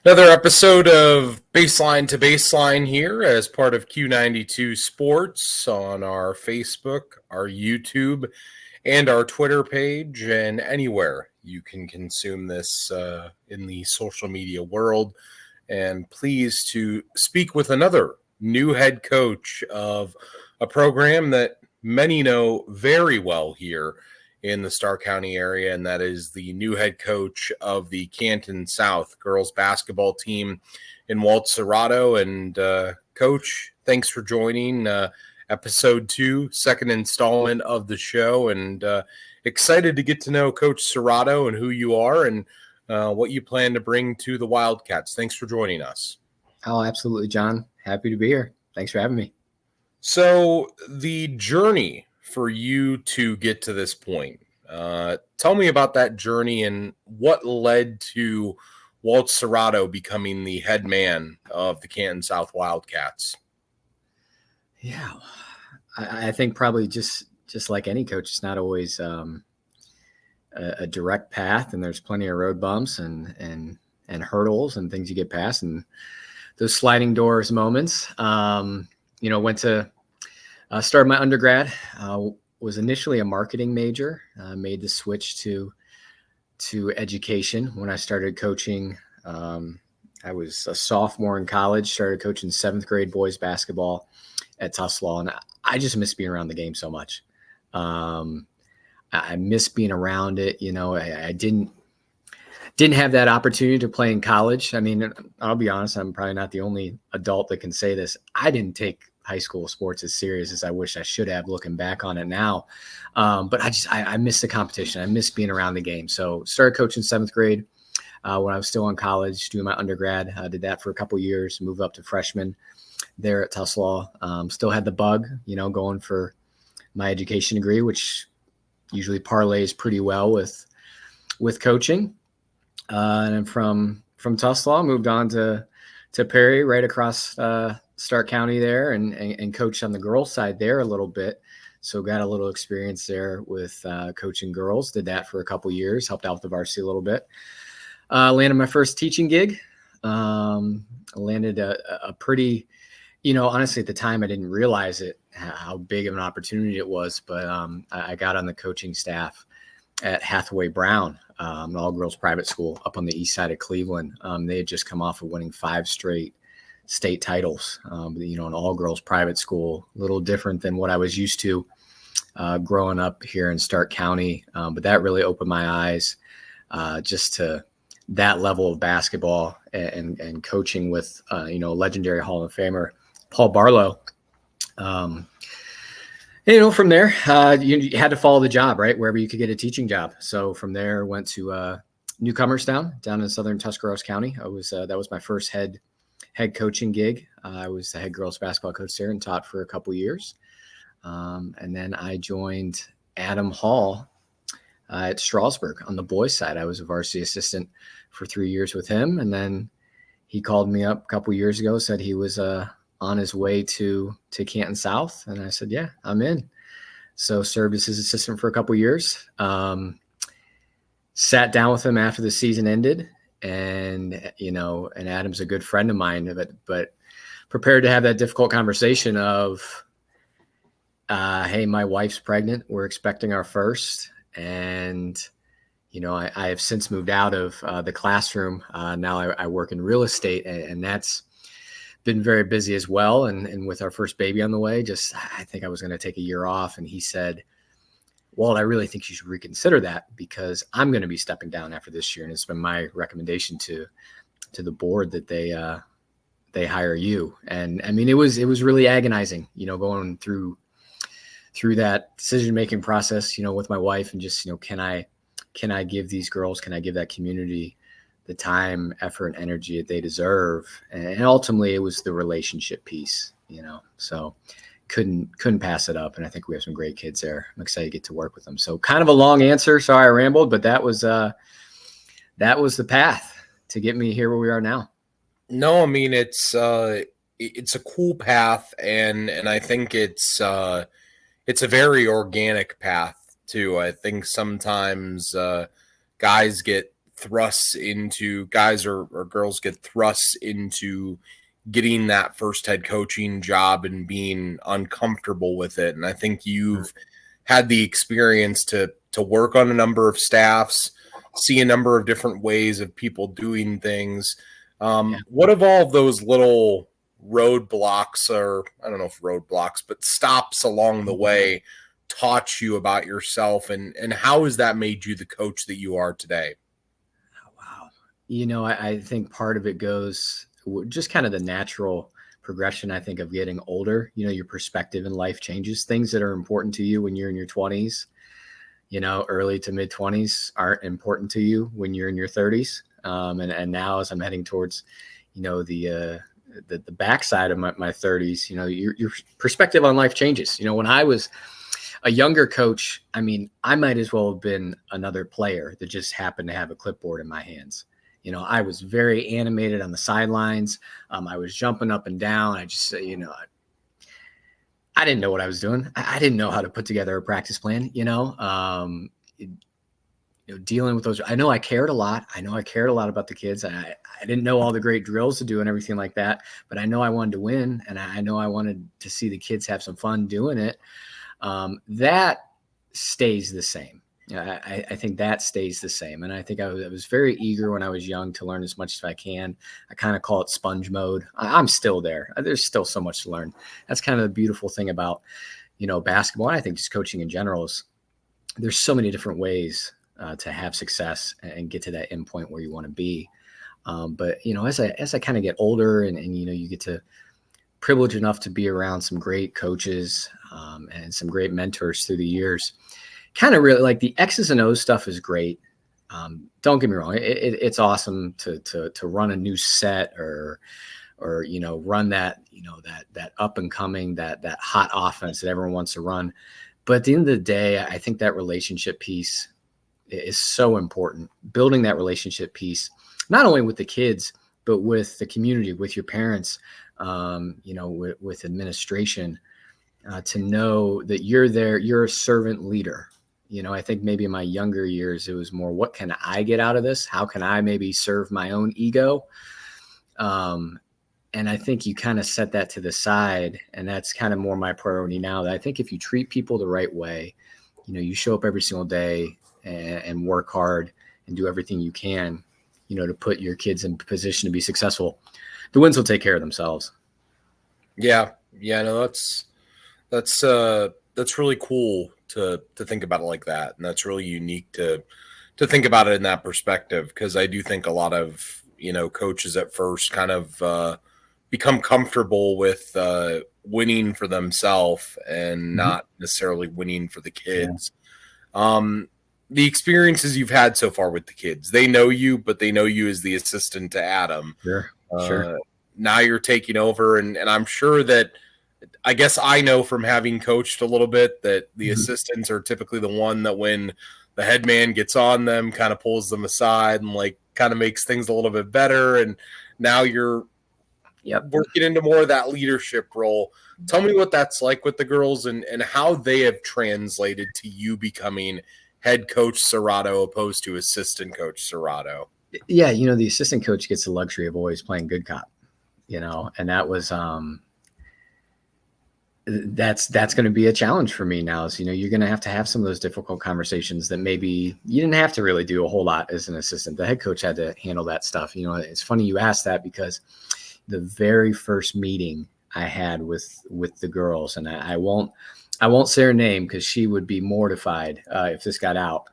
Another episode of Baseline to Baseline here as part of Q92 Sports on our Facebook, our YouTube, and our Twitter page, and anywhere you can consume this in the social media world. And pleased to speak with another new head coach of a program that many know very well here in the Starr County area, and that is the new head coach of the Canton South girls basketball team in Walt Cerrato. And Coach, thanks for joining episode 2, second installment of the show, and excited to get to know Coach Cerrato and who you are and what you plan to bring to the Wildcats. Thanks for joining us. Oh, absolutely, John. Happy to be here. Thanks for having me. So the journey for you to get to this point, tell me about that journey and what led to Walt Cerrato becoming the head man of the Canton South Wildcats. Yeah, I think probably just like any coach, it's not always a direct path, and there's plenty of road bumps and hurdles and things you get past, and those sliding doors moments. Went to start my undergrad. Was initially a marketing major. Made the switch to education when I started coaching. I was a sophomore in college. Started coaching 7th grade boys basketball at Tuslaw, and I just miss being around the game so much. I miss being around it. I didn't have that opportunity to play in college. I mean, I'll be honest, I'm probably not the only adult that can say this. I didn't take high school sports as serious as I wish I should have, looking back on it now. But I miss the competition. I miss being around the game. So started coaching 7th grade when I was still in college, doing my undergrad. I did that for a couple years, moved up to freshman there at Tuslaw. Still had the bug, going for my education degree, which usually parlays pretty well with coaching. And then from Tuslaw, moved on to Perry, right across Stark County there, and coached on the girls' side there a little bit. So got a little experience there with coaching girls. Did that for a couple years, helped out with the varsity a little bit. Landed my first teaching gig. Landed a pretty, honestly at the time I didn't realize it, how big of an opportunity it was. But I got on the coaching staff at Hathaway Brown, an all-girls private school up on the east side of Cleveland. They had just come off of winning 5 straight state titles, an all-girls private school, a little different than what I was used to growing up here in Stark County. But that really opened my eyes just to that level of basketball and coaching with, legendary Hall of Famer Paul Barlow. From there, you had to follow the job, right? Wherever you could get a teaching job. So from there, went to Newcomerstown down in southern Tuscarawas County. That was my first head coaching gig. I was the head girls basketball coach there and taught for a couple years. And then I joined Adam Hall at Strasburg on the boys side. I was a varsity assistant for 3 years with him. And then he called me up a couple years ago, said he was on his way to Canton South. And I said, yeah, I'm in. So served as his assistant for a couple years. Sat down with him after the season ended. And Adam's a good friend of mine, but prepared to have that difficult conversation of, hey, my wife's pregnant. We're expecting our first. And, I have since moved out of the classroom. Now I work in real estate, and that's been very busy as well. And with our first baby on the way, I think I was going to take a year off. And he said, Walt, I really think you should reconsider that because I'm going to be stepping down after this year. And it's been my recommendation to the board that they hire you. And I mean, it was really agonizing, going through that decision-making process, with my wife and just, can I give these girls, can I give that community the time, effort, and energy that they deserve? And ultimately it was the relationship piece, so couldn't pass it up. And I think we have some great kids there. I'm excited to get to work with them. So kind of a long answer. Sorry I rambled, but that was the path to get me here where we are now. No, I mean, it's a cool path. And I think it's a very organic path too. I think sometimes guys get thrusts into guys or girls get thrusts into getting that first head coaching job and being uncomfortable with it. And I think you've had the experience to work on a number of staffs, see a number of different ways of people doing things. What have all of those little roadblocks, or I don't know if roadblocks, but stops along the way taught you about yourself, and how has that made you the coach that you are today? Wow. I think part of it goes just kind of the natural progression, I think, of getting older. Your perspective in life changes. Things that are important to you when you're in your 20s, early to mid 20s aren't important to you when you're in your 30s. And now as I'm heading towards, the backside of my 30s, your perspective on life changes. When I was a younger coach, I might as well have been another player that just happened to have a clipboard in my hands. I was very animated on the sidelines. I was jumping up and down. I just, I didn't know what I was doing. I didn't know how to put together a practice plan, dealing with those. I know I cared a lot. I know I cared a lot about the kids. I didn't know all the great drills to do and everything like that, but I know I wanted to win, and I know I wanted to see the kids have some fun doing it. That stays the same. I think that stays the same. And I think I was very eager when I was young to learn as much as I can. I kind of call it sponge mode. I'm still there. There's still so much to learn. That's kind of the beautiful thing about, basketball. And I think just coaching in general is there's so many different ways to have success and get to that end point where you want to be. But, as I kind of get older and you get to privilege enough to be around some great coaches and some great mentors through the years, kind of really like the X's and O's stuff is great. Don't get me wrong. It's awesome to run a new set or run that, that up and coming, that hot offense that everyone wants to run. But at the end of the day, I think that relationship piece is so important. Building that relationship piece, not only with the kids, but with the community, with your parents, with administration, to know that you're there, you're a servant leader. I think maybe in my younger years, it was more, what can I get out of this? How can I maybe serve my own ego? And I think you kind of set that to the side, and that's kind of more my priority now. That I think if you treat people the right way, you show up every single day and work hard and do everything you can, to put your kids in position to be successful, the wins will take care of themselves. Yeah. No, that's really cool to think about it like that. And that's really unique to think about it in that perspective. Cause I do think a lot of, coaches at first kind of, become comfortable with, winning for themselves and not necessarily winning for the kids. Yeah. The experiences you've had so far with the kids, they know you, but they know you as the assistant to Adam. Sure. Now you're taking over, and I'm sure that, I guess I know from having coached a little bit that the assistants are typically the one that when the head man gets on them, kind of pulls them aside and kind of makes things a little bit better. And now you're working into more of that leadership role. Tell me what that's like with the girls and how they have translated to you becoming head coach Cerrato opposed to assistant coach Cerrato. Yeah. The assistant coach gets the luxury of always playing good cop, and that was, that's going to be a challenge for me now. Is, you're going to have some of those difficult conversations that maybe you didn't have to really do a whole lot as an assistant. The head coach had to handle that stuff. It's funny you asked that, because the very first meeting I had with the girls, and I won't say her name because she would be mortified if this got out.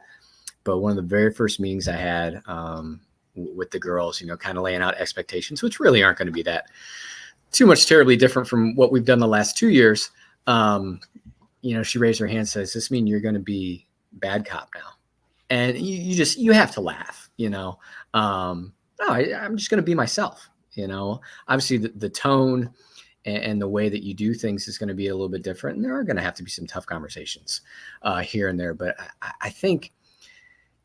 But one of the very first meetings I had with the girls, kind of laying out expectations, which really aren't going to be that too much terribly different from what we've done the last 2 years. She raised her hand and says, "Does this mean you're going to be bad cop now?" And you have to laugh, no, I'm just going to be myself. Obviously the tone and the way that you do things is going to be a little bit different. And there are going to have to be some tough conversations here and there. But I think,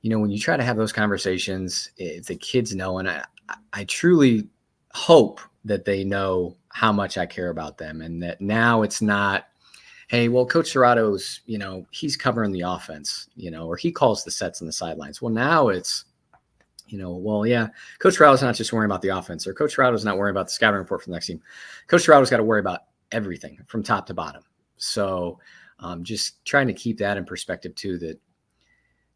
when you try to have those conversations, if the kids know, and I truly hope that they know how much I care about them, and that now it's not, hey, well, Coach Cerrato's, he's covering the offense, or he calls the sets on the sidelines. Well, now it's, Well, yeah, Coach Cerrato's not just worrying about the offense, or Coach Cerrato's not worrying about the scouting report for the next team. Coach Cerrato's got to worry about everything from top to bottom. So just trying to keep that in perspective too, that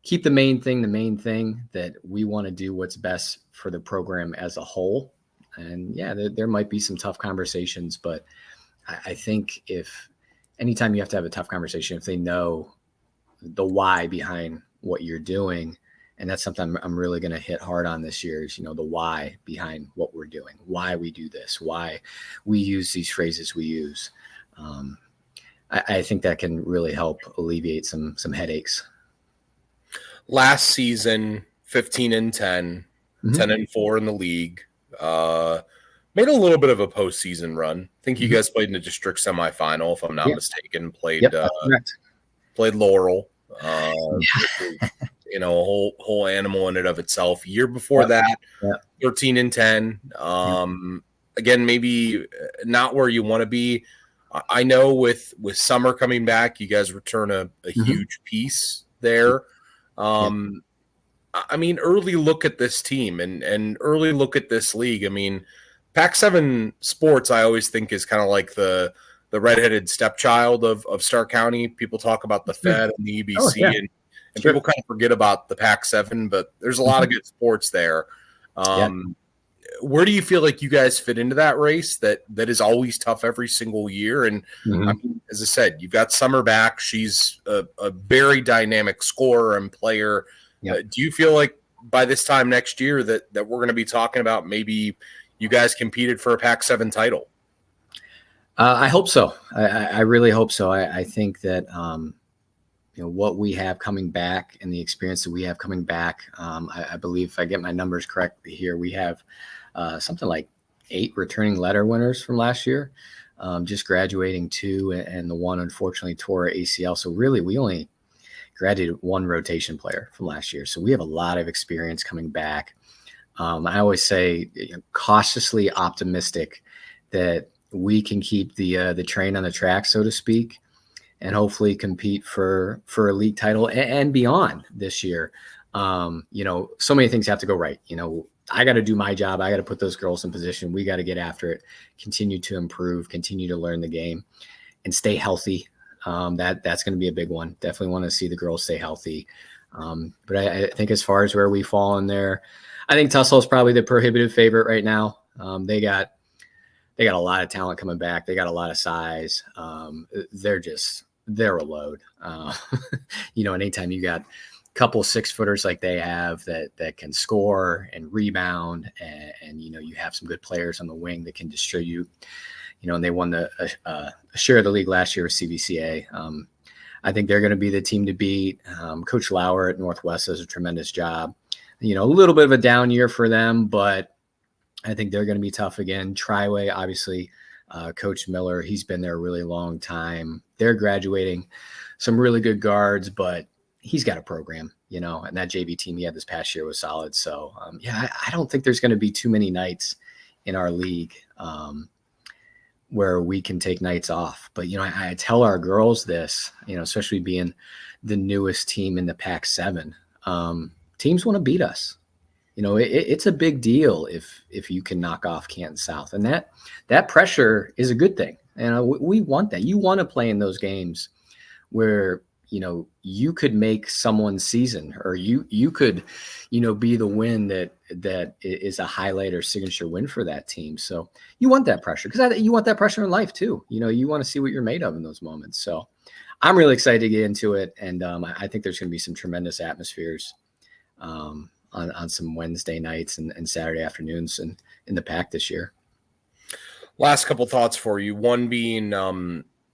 keep the main thing that we want to do what's best for the program as a whole. And yeah, there might be some tough conversations, but I think if anytime you have to have a tough conversation, if they know the why behind what you're doing, and that's something I'm really going to hit hard on this year is, the why behind what we're doing, why we do this, why we use these phrases we use. I think that can really help alleviate some headaches. Last season, 15-10, 10-4 in the league. Made a little bit of a postseason run. I think you guys played in the district semifinal, if I'm not mistaken. Played Laurel. A whole animal in and of itself. Year before that, 13-10. Again, maybe not where you want to be. I know with summer coming back, you guys return a huge piece there. I mean, early look at this team and early look at this league. I mean, Pac-7 sports, I always think is kind of like the redheaded stepchild of Stark County. People talk about the Fed and the EBC, and people kind of forget about the Pac-7, but there's a lot of good sports there. Where do you feel like you guys fit into that race that is always tough every single year? And I mean, as I said, you've got Summer back. She's a very dynamic scorer and player. Do you feel like by this time next year that we're going to be talking about maybe you guys competed for a Pac-7 title? I hope so. I really hope so. I think that what we have coming back and the experience that we have coming back, I believe if I get my numbers correctly here, we have something like 8 returning letter winners from last year, just graduating 2, and the one unfortunately tore her ACL. So really, we only graduated 1 rotation player from last year. So we have a lot of experience coming back. I always say cautiously optimistic that we can keep the train on the track, so to speak, and hopefully compete for a league title and beyond this year. So many things have to go right. I got to do my job. I got to put those girls in position. We got to get after it, continue to improve, continue to learn the game, and stay healthy. That's going to be a big one. Definitely want to see the girls stay healthy. But I think as far as where we fall in there, I think Tussle is probably the prohibitive favorite right now. They got a lot of talent coming back. They got a lot of size. They're a load. And anytime you got a couple 6-footers like they have that can score and rebound, and you have some good players on the wing that can distribute. And they won a share of the league last year with CVCA. I think they're going to be the team to beat. Coach Lauer at Northwest does a tremendous job. A little bit of a down year for them, but I think they're going to be tough again. Triway, obviously, Coach Miller, he's been there a really long time. They're graduating some really good guards, but he's got a program, and that JV team he had this past year was solid. So, I don't think there's going to be too many nights in our league where we can take nights off. But, I tell our girls this, especially being the newest team in the Pac-7, teams want to beat us. It's a big deal if you can knock off Canton South, and that pressure is a good thing. And we want that. You want to play in those games where, you could make someone's season, or you could, be the win that is a highlight or signature win for that team. So you want that pressure, because you want that pressure in life too. You want to see what you're made of in those moments. So I'm really excited to get into it. And I think there's going to be some tremendous atmospheres on some Wednesday nights and Saturday afternoons in the Pac this year. Last couple thoughts for you. One being,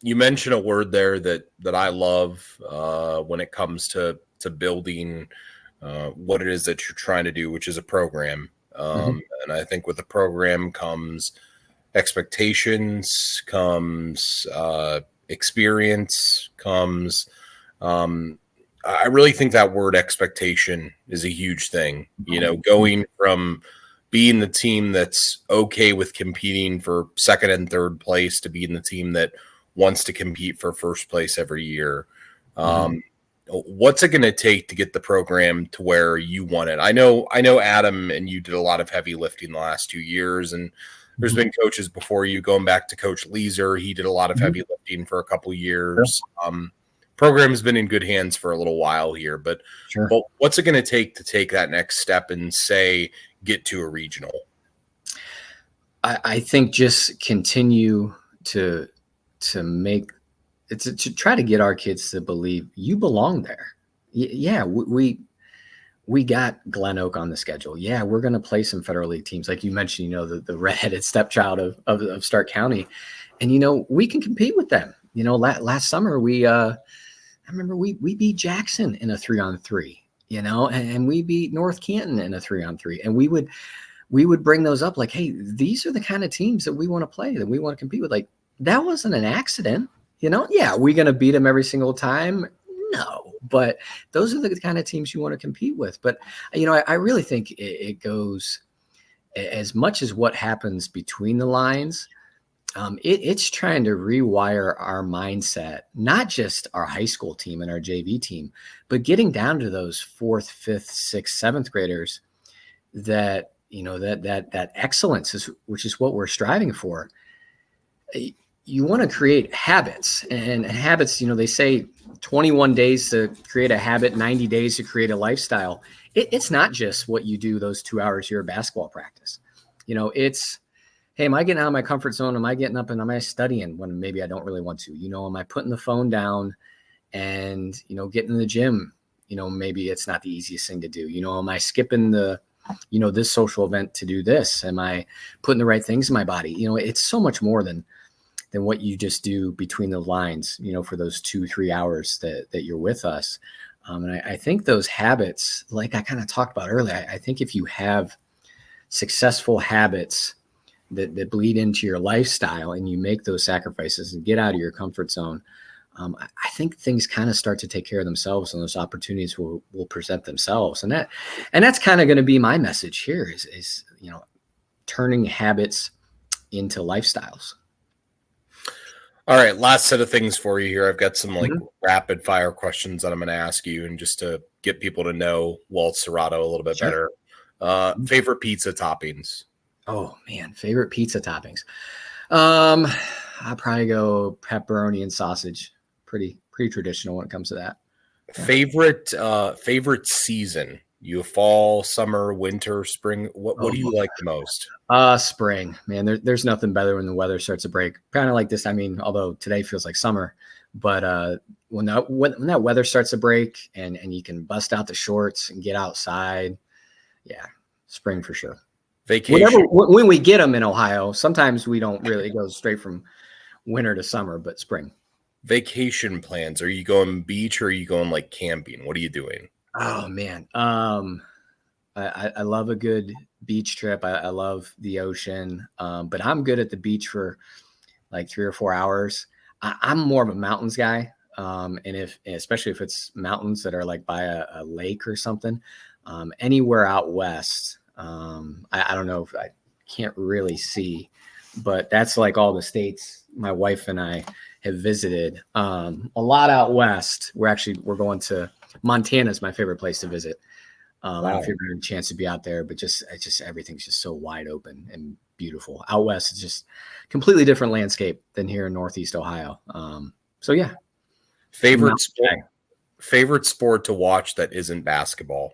you mentioned a word there that I love when it comes to building what it is that you're trying to do, which is a program. And I think with the program comes expectations, comes experience, comes I really think that word expectation is a huge thing, going from being the team that's okay with competing for second and third place to being the team that wants to compete for first place every year. What's it going to take to get the program to where you want it? I know Adam and you did a lot of heavy lifting the last 2 years, and there's been coaches before you, going back to Coach Leeser. He did a lot of heavy lifting for a couple of years. Program has been in good hands for a little while here, but what's it going to take that next step and say get to a regional? I think just continue to make it's to try to get our kids to believe you belong there. Yeah, we got Glen Oak on the schedule. Yeah, we're going to play some Federal League teams, like you mentioned. The redheaded stepchild of Stark County, and we can compete with them. Last summer I remember we beat Jackson in a 3-on-3. And we beat North Canton in a 3-on-3, and we would bring those up like, hey, these are the kind of teams that we want to play, that we want to compete with. Like, that wasn't an accident. Yeah, are we going to beat them every single time? No, but those are the kind of teams you want to compete with. But, I really think it goes as much as what happens between the lines. It's trying to rewire our mindset, not just our high school team and our JV team, but getting down to those 4th, 5th, 6th, 7th graders that, that excellence which is what we're striving for. You want to create habits, and habits, they say 21 days to create a habit, 90 days to create a lifestyle. It's not just what you do those 2 hours here at basketball practice. It's, hey, am I getting out of my comfort zone? Am I getting up and am I studying when maybe I don't really want to? Am I putting the phone down and, getting in the gym? Maybe it's not the easiest thing to do. Am I skipping this social event to do this? Am I putting the right things in my body? It's so much more than what you just do between the lines, for those 2-3 hours that you're with us. And I think those habits, like I kind of talked about earlier, I think if you have successful habits that bleed into your lifestyle and you make those sacrifices and get out of your comfort zone, I think things kind of start to take care of themselves, and those opportunities will present themselves. And that's kind of going to be my message here is turning habits into lifestyles. All right, last set of things for you here. I've got some rapid fire questions that I'm going to ask you, and just to get people to know Walt Cerrato a little bit better. Favorite pizza toppings? Oh man, favorite pizza toppings. I'll probably go pepperoni and sausage. Pretty traditional when it comes to that. Yeah. Favorite season? You fall, summer, winter, spring? What do you like the most? Spring, man. There's nothing better when the weather starts to break. Kind of like this. I mean, although today feels like summer, but when that weather starts to break and you can bust out the shorts and get outside, yeah, spring for sure. Vacation. When we get them in Ohio, sometimes we don't really go straight from winter to summer, but spring. Vacation plans? Are you going beach or are you going like camping? What are you doing? Oh man. I love a good beach trip. I love the ocean. But I'm good at the beach for like 3 or 4 hours. I'm more of a mountains guy. And especially if it's mountains that are like by a lake or something, anywhere out west. I don't know if I can't really see, but that's like all the states my wife and I have visited. A lot out west. We're going to Montana is my favorite place to visit. I don't know if you've had a chance to be out there, but just everything's just so wide open and beautiful. Out west, it's just completely different landscape than here in Northeast Ohio. So yeah. Favorite sport to watch that isn't basketball?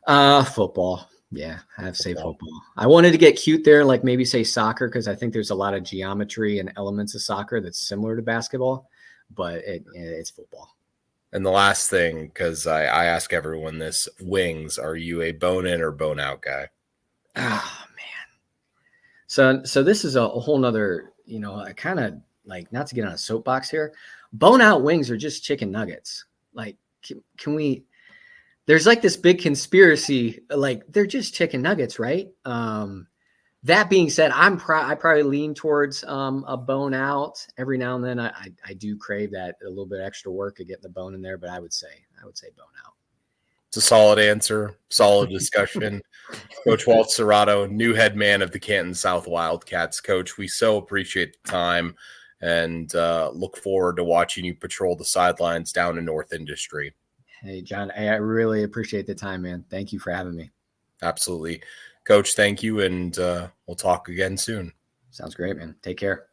Football. Yeah, I have to say football. I wanted to get cute there, like maybe say soccer, because I think there's a lot of geometry and elements of soccer that's similar to basketball, but it's football. And the last thing, because I ask everyone this, wings. Are you a bone in or bone out guy? Oh man. So this is a whole nother, I kind of like, not to get on a soapbox here. Bone out wings are just chicken nuggets. Like, can we? There's like this big conspiracy, like they're just chicken nuggets, right? That being said, I probably lean towards a bone out. Every now and then I do crave that a little bit extra work of getting the bone in there, but I would say bone out. It's a solid answer, solid discussion. Coach Walt Cerrato, new head man of the Canton South Wildcats. Coach, we so appreciate the time. and look forward to watching you patrol the sidelines down in North Industry. Hey, John, I really appreciate the time, man. Thank you for having me. Absolutely. Coach, thank you, and we'll talk again soon. Sounds great, man. Take care.